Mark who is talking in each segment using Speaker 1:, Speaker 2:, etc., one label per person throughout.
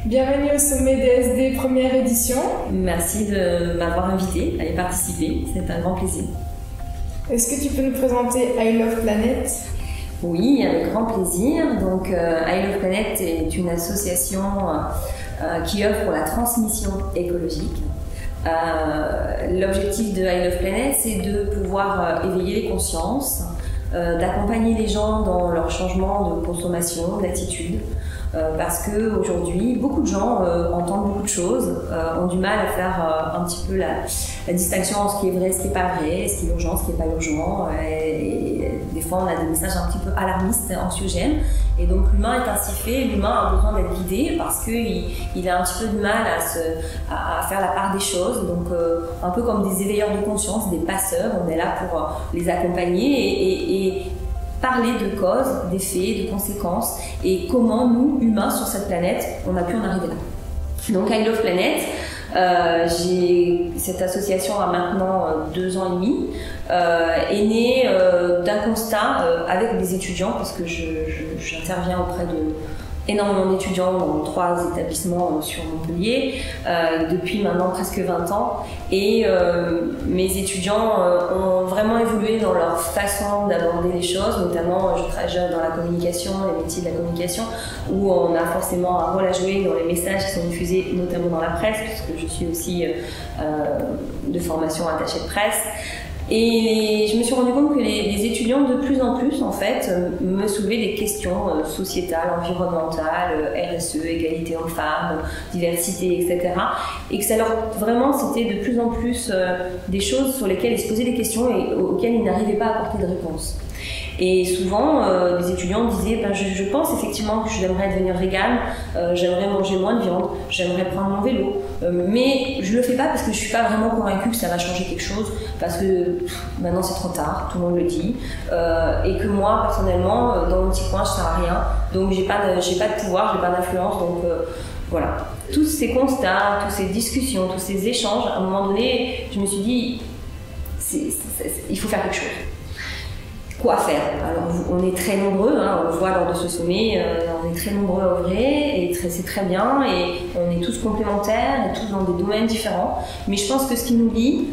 Speaker 1: Bienvenue au sommet DSD première édition.
Speaker 2: Merci de m'avoir invité à y participer, c'est un grand plaisir.
Speaker 1: Est-ce que tu peux nous présenter I Love Planet?
Speaker 2: Oui, avec grand plaisir. Donc, I Love Planet est une association qui œuvre pour la transmission écologique. L'objectif de I Love Planet, c'est de pouvoir éveiller les consciences, d'accompagner les gens dans leur changement de consommation, d'attitude. Parce qu'aujourd'hui, beaucoup de gens entendent beaucoup de choses, ont du mal à faire un petit peu la distinction entre ce qui est vrai, ce qui n'est pas vrai, ce qui est urgent, ce qui n'est pas urgent. Et des fois, on a des messages un petit peu alarmistes, anxiogènes. Et donc, l'humain est ainsi fait, l'humain a besoin d'être guidé parce qu'il a un petit peu de mal à faire la part des choses. Donc, un peu comme des éveilleurs de conscience, des passeurs, on est là pour les accompagner et parler de causes, d'effets, de conséquences et comment nous, humains sur cette planète, on a pu en arriver là. Donc I Love Planet, cette association a maintenant 2 ans et demi, est née d'un constat avec des étudiants parce que j'interviens auprès de énormément d'étudiants dans 3 établissements sur Montpellier depuis maintenant presque 20 ans et mes étudiants ont vraiment évolué dans leur façon d'aborder les choses, notamment je travaille dans la communication, les métiers de la communication où on a forcément un rôle à jouer dans les messages qui sont diffusés notamment dans la presse puisque je suis aussi de formation attachée de presse. Et je me suis rendu compte que les étudiants de plus en plus en fait me soulevaient des questions sociétales, environnementales, RSE, égalité hommes-femmes, diversité, etc. Et que ça leur vraiment c'était de plus en plus des choses sur lesquelles ils se posaient des questions et auxquelles ils n'arrivaient pas à apporter de réponse. Et souvent, les étudiants disaient je pense effectivement que j'aimerais devenir végane, j'aimerais manger moins de viande, j'aimerais prendre mon vélo, mais je le fais pas parce que je suis pas vraiment convaincue que ça va changer quelque chose, parce que maintenant c'est trop tard, tout le monde le dit, et que moi personnellement, dans mon petit coin, je sers à rien, donc j'ai pas de pouvoir, j'ai pas d'influence, donc voilà. Tous ces constats, toutes ces discussions, tous ces échanges, à un moment donné, je me suis dit, il faut faire quelque chose. Quoi faire? Alors, on est très nombreux, hein, on le voit lors de ce sommet, on est très nombreux à œuvrer et c'est très bien et on est tous complémentaires et tous dans des domaines différents. Mais je pense que ce qui nous lie,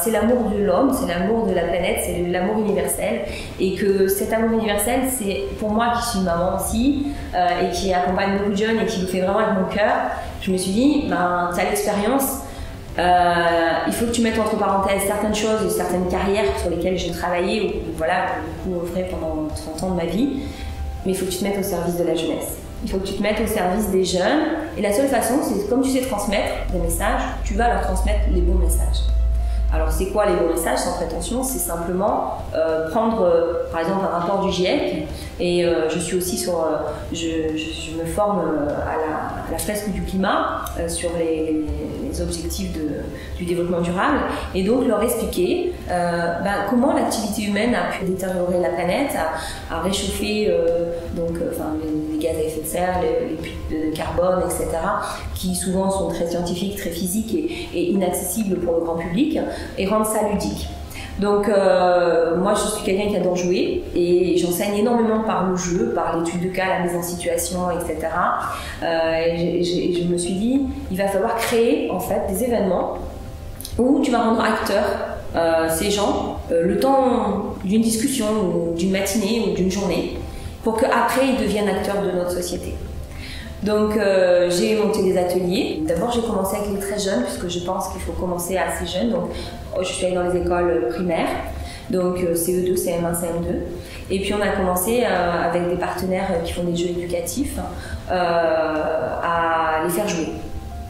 Speaker 2: c'est l'amour de l'homme, c'est l'amour de la planète, c'est l'amour universel et que cet amour universel, c'est pour moi qui suis maman aussi et qui accompagne beaucoup de jeunes et qui le fait vraiment avec mon cœur, je me suis dit, tu as l'expérience. Il faut que tu mettes entre parenthèses certaines choses et certaines carrières sur lesquelles j'ai travaillé ou voilà, beaucoup œuvré pendant 30 ans de ma vie, mais il faut que tu te mettes au service de la jeunesse. Il faut que tu te mettes au service des jeunes et la seule façon, c'est comme tu sais transmettre des messages, tu vas leur transmettre les bons messages. Alors c'est quoi les bons messages sans prétention? C'est simplement prendre par exemple un rapport du GIEC et je suis aussi sur, je me forme à la fresque du climat sur les objectifs du développement durable et donc leur expliquer comment l'activité humaine a pu détériorer la planète, à réchauffer les gaz à effet de serre, les puits de carbone, etc. qui souvent sont très scientifiques, très physiques et inaccessibles pour le grand public et rendre ça ludique. Donc moi je suis quelqu'un qui adore jouer et j'enseigne énormément par le jeu, par l'étude de cas, la mise en situation, etc. Je me suis dit, il va falloir créer en fait des événements où tu vas rendre acteur ces gens le temps d'une discussion ou d'une matinée ou d'une journée pour qu'après ils deviennent acteurs de notre société. Donc j'ai monté des ateliers. D'abord j'ai commencé avec les très jeunes puisque je pense qu'il faut commencer assez jeune. Donc je suis allée dans les écoles primaires, donc CE2, CM1, CM2. Et puis on a commencé avec des partenaires qui font des jeux éducatifs à les faire jouer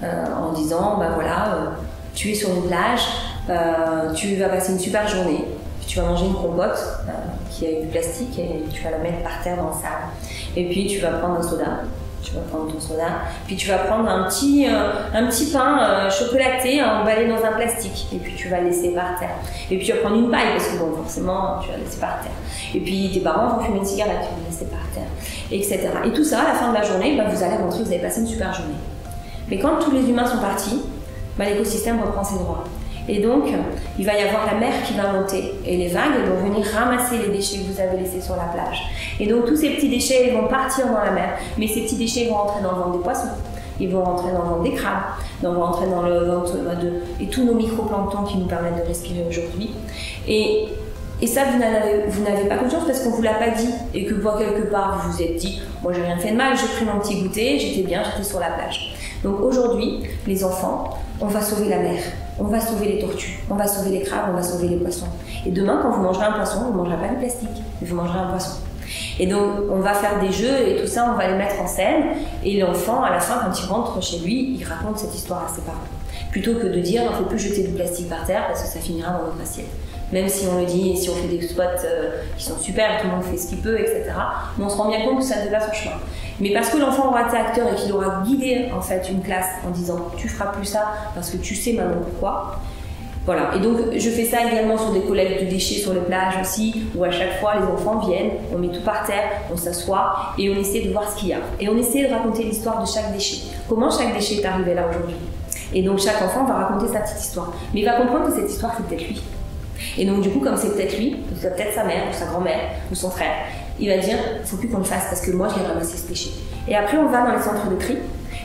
Speaker 2: en disant tu es sur une plage, tu vas passer une super journée, tu vas manger une compote qui a du plastique et tu vas la mettre par terre dans le sable. Et puis tu vas prendre un soda. Tu vas prendre ton soda, puis tu vas prendre un petit pain chocolaté emballé dans un plastique et puis tu vas le laisser par terre. Et puis tu vas prendre une paille parce que bon, forcément tu vas le laisser par terre. Et puis tes parents vont fumer une cigarette, tu vas le laisser par terre, etc. Et tout ça, à la fin de la journée, vous allez rentrer, vous avez passé une super journée. Mais quand tous les humains sont partis, l'écosystème reprend ses droits. Et donc, il va y avoir la mer qui va monter et les vagues vont venir ramasser les déchets que vous avez laissés sur la plage. Et donc, tous ces petits déchets vont partir dans la mer, mais ces petits déchets vont entrer dans le ventre des poissons. ils vont rentrer dans le ventre des crabes, ils vont rentrer dans le ventre et tous nos microplanctons qui nous permettent de respirer aujourd'hui. Et ça, vous n'avez pas conscience parce qu'on ne vous l'a pas dit et que pour quelque part vous vous êtes dit « moi j'ai rien fait de mal, j'ai pris mon petit goûter, j'étais bien, j'étais sur la plage ». Donc aujourd'hui, les enfants, on va sauver la mer, on va sauver les tortues, on va sauver les crabes, on va sauver les poissons. Et demain, quand vous mangerez un poisson, vous ne mangerez pas de plastique, mais vous mangerez un poisson. Et donc, on va faire des jeux et tout ça, on va les mettre en scène. Et l'enfant, à la fin, quand il rentre chez lui, il raconte cette histoire à ses parents. Plutôt que de dire, on ne faut plus jeter du plastique par terre parce que ça finira dans notre assiette. Même si on le dit, si on fait des spots qui sont super, tout le monde fait ce qu'il peut, etc. Mais on se rend bien compte que ça ne fait pas son chemin. Mais parce que l'enfant aura été acteur et qu'il aura guidé en fait une classe en disant tu feras plus ça parce que tu sais maintenant pourquoi. Voilà. Et donc je fais ça également sur des collectes de déchets sur les plages aussi, où à chaque fois les enfants viennent, on met tout par terre, on s'assoit et on essaie de voir ce qu'il y a. Et on essaie de raconter l'histoire de chaque déchet. Comment chaque déchet est arrivé là aujourd'hui. Et donc chaque enfant va raconter sa petite histoire. Mais il va comprendre que cette histoire c'est peut-être lui. Et donc du coup, comme c'est peut-être lui, c'est peut-être sa mère, ou sa grand-mère, ou son frère, il va dire il ne faut plus qu'on le fasse parce que moi je l'ai ramassé ce déchet. Et après on va dans les centres de tri,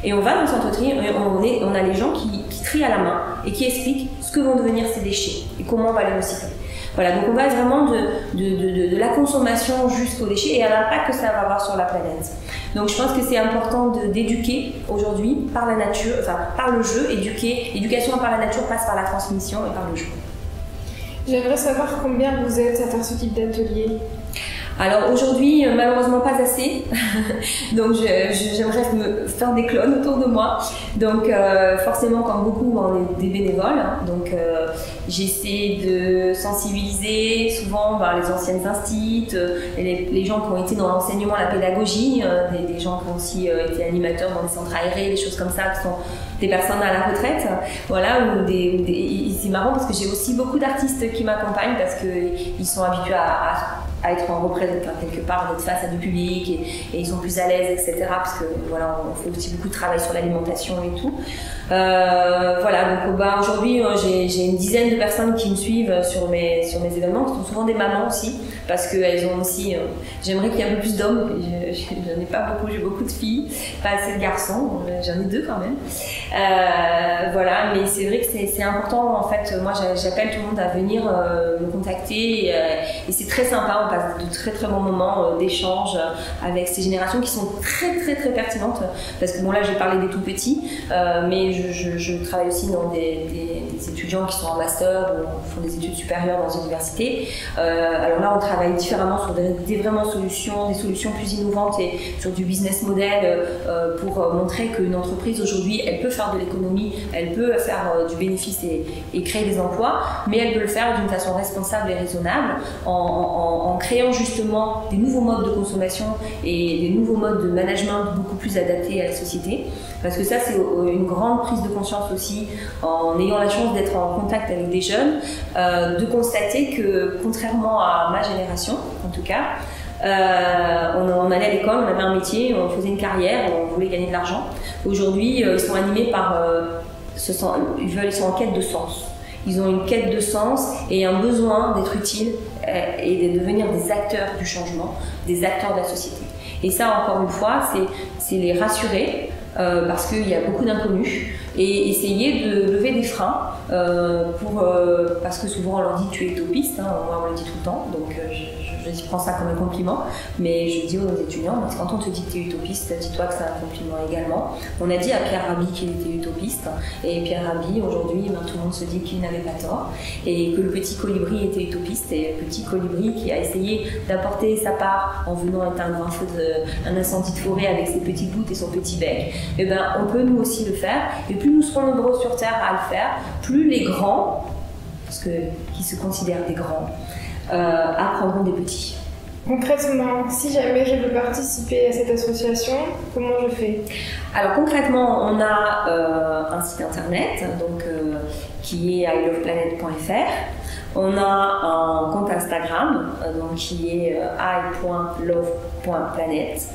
Speaker 2: et on va dans le centre de tri, on a les gens qui trient à la main et qui expliquent ce que vont devenir ces déchets et comment on va les recycler. Voilà, donc on va vraiment de la consommation jusqu'aux déchets et à l'impact que ça va avoir sur la planète. Donc je pense que c'est important d'éduquer aujourd'hui par la nature, enfin par le jeu, éduquer. L'éducation par la nature passe par la transmission et par le jeu.
Speaker 1: J'aimerais savoir combien vous êtes à faire ce type d'atelier.
Speaker 2: Alors aujourd'hui, malheureusement pas assez, donc j'aimerais me faire des clones autour de moi. Donc forcément, comme beaucoup, on est des bénévoles, hein. Donc j'essaie de sensibiliser souvent les anciennes instits, les gens qui ont été dans l'enseignement, la pédagogie, des gens qui ont aussi été animateurs dans des centres aérés, des choses comme ça, qui sont des personnes à la retraite, voilà, c'est marrant parce que j'ai aussi beaucoup d'artistes qui m'accompagnent parce qu'ils sont habitués à être en représentation quelque part, d'être face à du public et ils sont plus à l'aise, etc. Parce que voilà, on fait aussi beaucoup de travail sur l'alimentation et tout. Voilà, donc aujourd'hui j'ai une dizaine de personnes qui me suivent sur mes événements, qui sont souvent des mamans aussi, parce qu'elles ont aussi. J'aimerais qu'il y ait un peu plus d'hommes. J'en ai pas beaucoup, j'ai beaucoup de filles, pas assez de garçons. J'en ai 2 quand même. Voilà, mais c'est vrai que c'est important en fait. Moi, j'appelle tout le monde à venir me contacter et c'est très sympa. On passe de très très bons moments d'échange avec ces générations qui sont très très très pertinentes. Parce que bon là, j'ai parlé des tout petits, mais je travaille aussi dans des étudiants qui sont en master ou font des études supérieures dans une université. Alors là, on travaille différemment sur des solutions plus innovantes et sur du business model pour montrer qu'une entreprise aujourd'hui, elle peut faire de l'économie, elle peut faire du bénéfice et créer des emplois, mais elle peut le faire d'une façon responsable et raisonnable en créant justement des nouveaux modes de consommation et des nouveaux modes de management beaucoup plus adaptés à la société. Parce que ça, c'est une grande prise de conscience aussi, en ayant la chance d'être en contact avec des jeunes, de constater que, contrairement à ma génération, en tout cas, on allait à l'école, on avait un métier, on faisait une carrière, on voulait gagner de l'argent. Aujourd'hui, ils sont animés par... ils sont en quête de sens. Ils ont une quête de sens et un besoin d'être utiles et de devenir des acteurs du changement, des acteurs de la société. Et ça, encore une fois, c'est les rassurer parce qu'il y a beaucoup d'inconnus et essayer de lever des freins parce que souvent on leur dit tu es utopiste, hein, moi on le dit tout le temps, donc je prends ça comme un compliment, mais je dis aux étudiants, quand on te dit que tu es utopiste, dis-toi que c'est un compliment également. On a dit à Pierre Rabhi qu'il était utopiste, et Pierre Rabhi, aujourd'hui, tout le monde se dit qu'il n'avait pas tort, et que le petit colibri était utopiste, et le petit colibri qui a essayé d'apporter sa part en venant éteindre un incendie de forêt avec ses petites gouttes et son petit bec, et ben, on peut nous aussi le faire, et plus nous serons nombreux sur Terre à le faire, plus les grands, qui se considèrent des grands, apprendront des petits.
Speaker 1: Concrètement, si jamais je veux participer à cette association, comment je fais?
Speaker 2: Alors concrètement, on a un site internet qui est iloveplanet.fr. On a un compte Instagram qui est i.love.planet.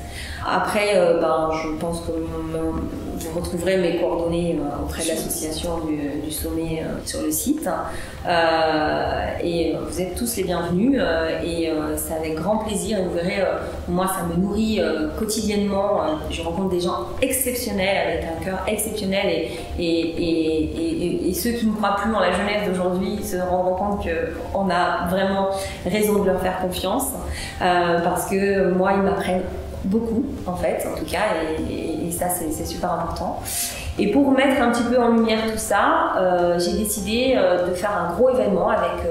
Speaker 2: Après, je pense que vous retrouverez mes coordonnées auprès de l'association du sommet sur le site. Et vous êtes tous les bienvenus et c'est avec grand plaisir et vous verrez, moi ça me nourrit quotidiennement. Je rencontre des gens exceptionnels avec un cœur exceptionnel et ceux qui ne croient plus en la jeunesse d'aujourd'hui se rendront compte qu'on a vraiment raison de leur faire confiance parce que moi ils m'apprennent beaucoup en fait, en tout cas, et ça c'est super important. Et pour mettre un petit peu en lumière tout ça, j'ai décidé de faire un gros événement avec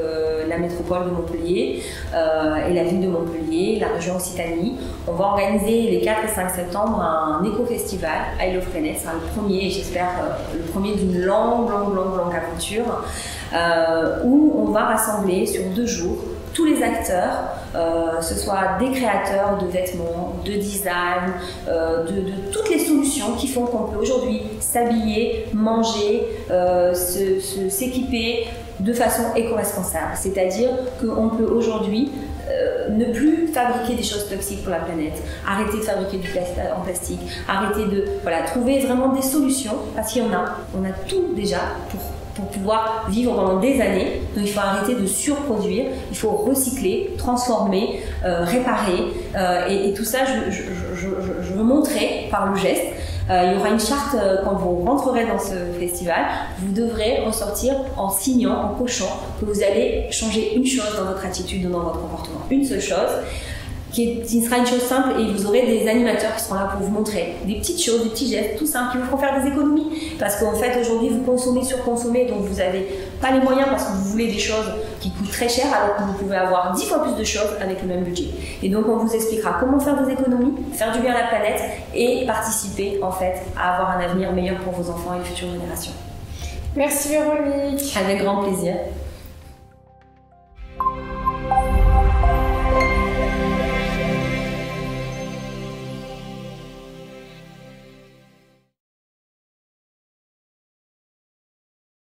Speaker 2: la métropole de Montpellier et la ville de Montpellier, la région Occitanie. On va organiser les 4 et 5 septembre un éco-festival I Love Planet. Ce sera le premier, j'espère, le premier d'une longue aventure où on va rassembler sur 2 jours tous les acteurs, ce soit des créateurs de vêtements, de design, de toutes les solutions qui font qu'on peut aujourd'hui s'habiller, manger, s'équiper de façon éco-responsable. C'est-à-dire qu'on peut aujourd'hui ne plus fabriquer des choses toxiques pour la planète, arrêter de fabriquer du plastique en plastique, arrêter de trouver vraiment des solutions, parce qu'il y en a, on a tout déjà pour pouvoir vivre pendant des années. Donc il faut arrêter de surproduire, il faut recycler, transformer, réparer et tout ça je veux montrer par le geste. Il y aura une charte quand vous rentrerez dans ce festival, vous devrez ressortir en signant, en cochant que vous allez changer une chose dans votre attitude ou dans votre comportement, une seule chose qui sera une chose simple et vous aurez des animateurs qui seront là pour vous montrer des petites choses, des petits gestes tout simples qui vous feront faire des économies parce qu'en fait aujourd'hui vous consommez, surconsommez, donc vous n'avez pas les moyens parce que vous voulez des choses qui coûtent très cher alors que vous pouvez avoir 10 fois plus de choses avec le même budget. Et donc on vous expliquera comment faire des économies, faire du bien à la planète et participer en fait à avoir un avenir meilleur pour vos enfants et les futures générations.
Speaker 1: Merci Véronique.
Speaker 2: Avec grand plaisir.